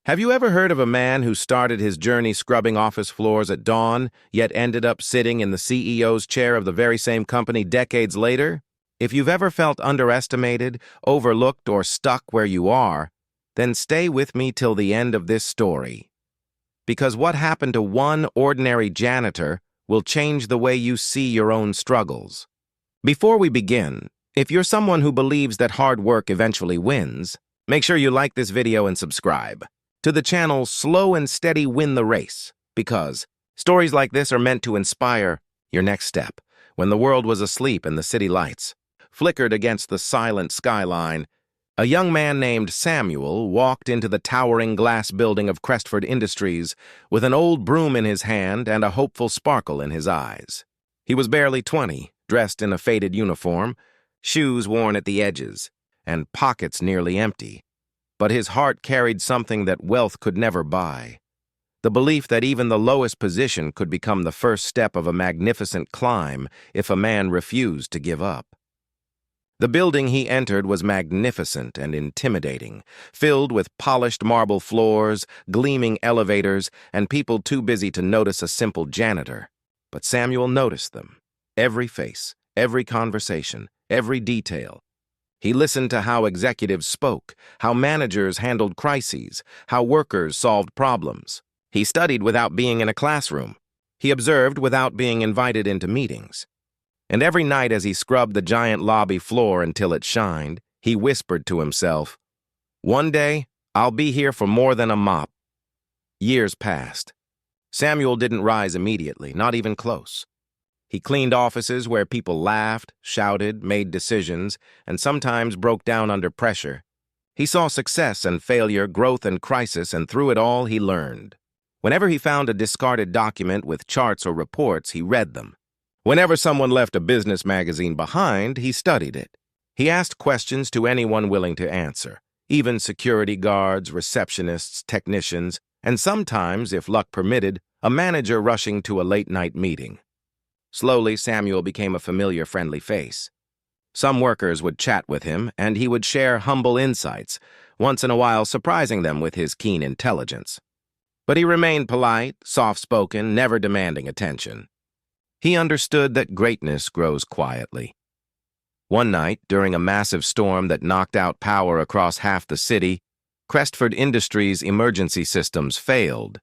Have you ever heard of a man who started his journey scrubbing office floors at dawn, yet ended up sitting in the CEO's chair of the very same company decades later? If you've ever felt underestimated, overlooked, or stuck where you are, then stay with me till the end of this story. Because what happened to one ordinary janitor will change the way you see your own struggles. Before we begin, if you're someone who believes that hard work eventually wins, make sure you like this video and subscribe to the channel Slow and Steady Win the Race, because stories like this are meant to inspire your next step. When the world was asleep and the city lights flickered against the silent skyline, a young man named Samuel walked into the towering glass building of Crestford Industries with an old broom in his hand and a hopeful sparkle in his eyes. He was barely 20, dressed in a faded uniform, shoes worn at the edges, and pockets nearly empty. But his heart carried something that wealth could never buy. The belief that even the lowest position could become the first step of a magnificent climb if a man refused to give up. The building he entered was magnificent and intimidating, filled with polished marble floors, gleaming elevators, and people too busy to notice a simple janitor. But Samuel noticed them. Every face, every conversation, every detail. He listened to how executives spoke, how managers handled crises, how workers solved problems. He studied without being in a classroom. He observed without being invited into meetings. And every night as he scrubbed the giant lobby floor until it shined, he whispered to himself, "One day, I'll be here for more than a mop." Years passed. Samuel didn't rise immediately, not even close. He cleaned offices where people laughed, shouted, made decisions, and sometimes broke down under pressure. He saw success and failure, growth and crisis, and through it all he learned. Whenever he found a discarded document with charts or reports, he read them. Whenever someone left a business magazine behind, he studied it. He asked questions to anyone willing to answer, even security guards, receptionists, technicians, and sometimes, if luck permitted, a manager rushing to a late-night meeting. Slowly, Samuel became a familiar, friendly face. Some workers would chat with him, and he would share humble insights, once in a while surprising them with his keen intelligence. But he remained polite, soft-spoken, never demanding attention. He understood that greatness grows quietly. One night, during a massive storm that knocked out power across half the city, Crestford Industries' emergency systems failed.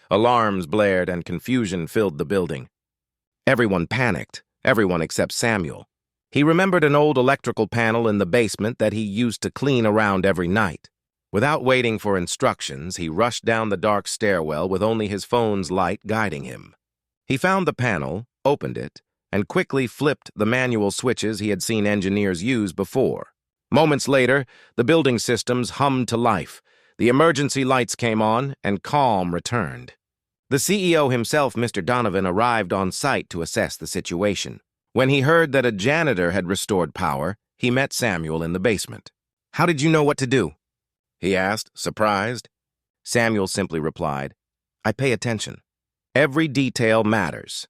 Alarms blared and confusion filled the building. Everyone panicked, everyone except Samuel. He remembered an old electrical panel in the basement that he used to clean around every night. Without waiting for instructions, he rushed down the dark stairwell with only his phone's light guiding him. He found the panel, opened it, and quickly flipped the manual switches he had seen engineers use before. Moments later, the building systems hummed to life. The emergency lights came on, and calm returned. The CEO himself, Mr. Donovan, arrived on site to assess the situation. When he heard that a janitor had restored power, he met Samuel in the basement. "How did you know what to do?" he asked, surprised. Samuel simply replied, "I pay attention. Every detail matters."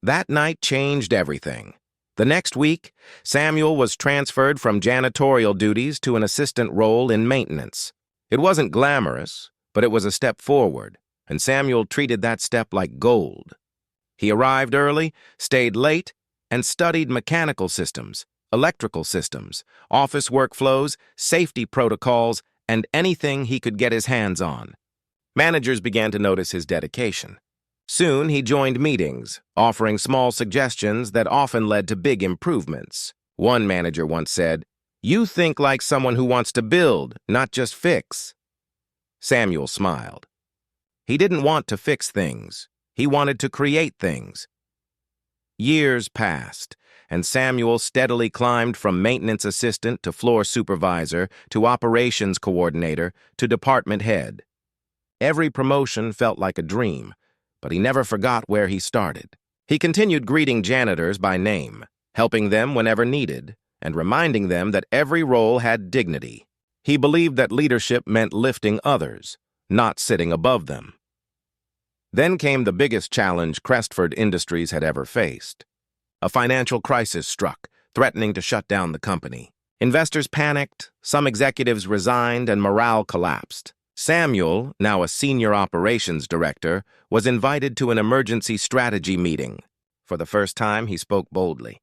That night changed everything. The next week, Samuel was transferred from janitorial duties to an assistant role in maintenance. It wasn't glamorous, but it was a step forward, and Samuel treated that step like gold. He arrived early, stayed late, and studied mechanical systems, electrical systems, office workflows, safety protocols, and anything he could get his hands on. Managers began to notice his dedication. Soon he joined meetings, offering small suggestions that often led to big improvements. One manager once said, "You think like someone who wants to build, not just fix." Samuel smiled. He didn't want to fix things. He wanted to create things. Years passed, and Samuel steadily climbed from maintenance assistant to floor supervisor to operations coordinator to department head. Every promotion felt like a dream, but he never forgot where he started. He continued greeting janitors by name, helping them whenever needed, and reminding them that every role had dignity. He believed that leadership meant lifting others, not sitting above them. Then came the biggest challenge Crestford Industries had ever faced. A financial crisis struck, threatening to shut down the company. Investors panicked, some executives resigned, and morale collapsed. Samuel, now a senior operations director, was invited to an emergency strategy meeting. For the first time, he spoke boldly.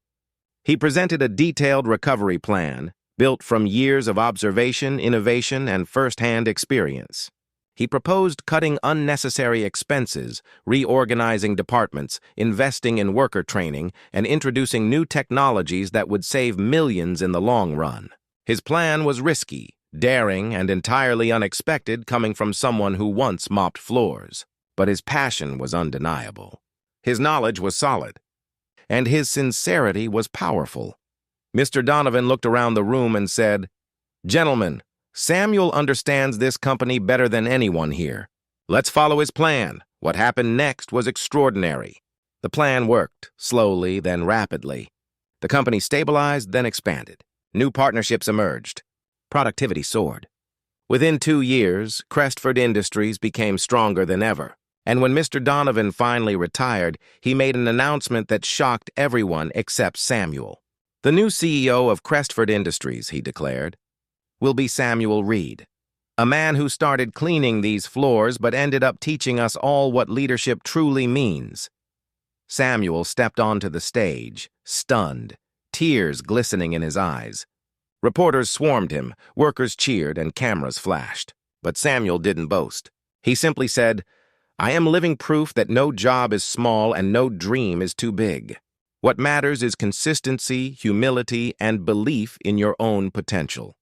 He presented a detailed recovery plan, built from years of observation, innovation, and first-hand experience. He proposed cutting unnecessary expenses, reorganizing departments, investing in worker training, and introducing new technologies that would save millions in the long run. His plan was risky, daring, and entirely unexpected coming from someone who once mopped floors. But his passion was undeniable. His knowledge was solid, and his sincerity was powerful. Mr. Donovan looked around the room and said, "Gentlemen, Samuel understands this company better than anyone here. Let's follow his plan." What happened next was extraordinary. The plan worked, slowly, then rapidly. The company stabilized, then expanded. New partnerships emerged. Productivity soared. Within 2 years, Crestford Industries became stronger than ever. And when Mr. Donovan finally retired, he made an announcement that shocked everyone except Samuel. The new CEO of Crestford Industries, he declared, will be Samuel Reed, a man who started cleaning these floors but ended up teaching us all what leadership truly means. Samuel stepped onto the stage, stunned, tears glistening in his eyes. Reporters swarmed him, workers cheered, and cameras flashed. But Samuel didn't boast. He simply said, "I am living proof that no job is small and no dream is too big. What matters is consistency, humility, and belief in your own potential."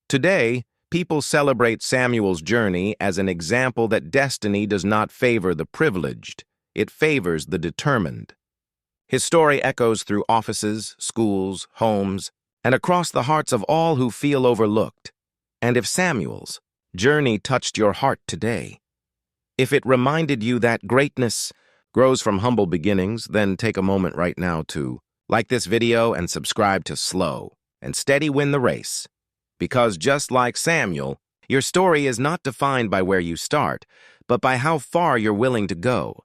Today, people celebrate Samuel's journey as an example that destiny does not favor the privileged. It favors the determined. His story echoes through offices, schools, homes, and across the hearts of all who feel overlooked. And if Samuel's journey touched your heart today, if it reminded you that greatness grows from humble beginnings, then take a moment right now to like this video and subscribe to Slow and Steady Win the Race. Because just like Samuel, your story is not defined by where you start, but by how far you're willing to go.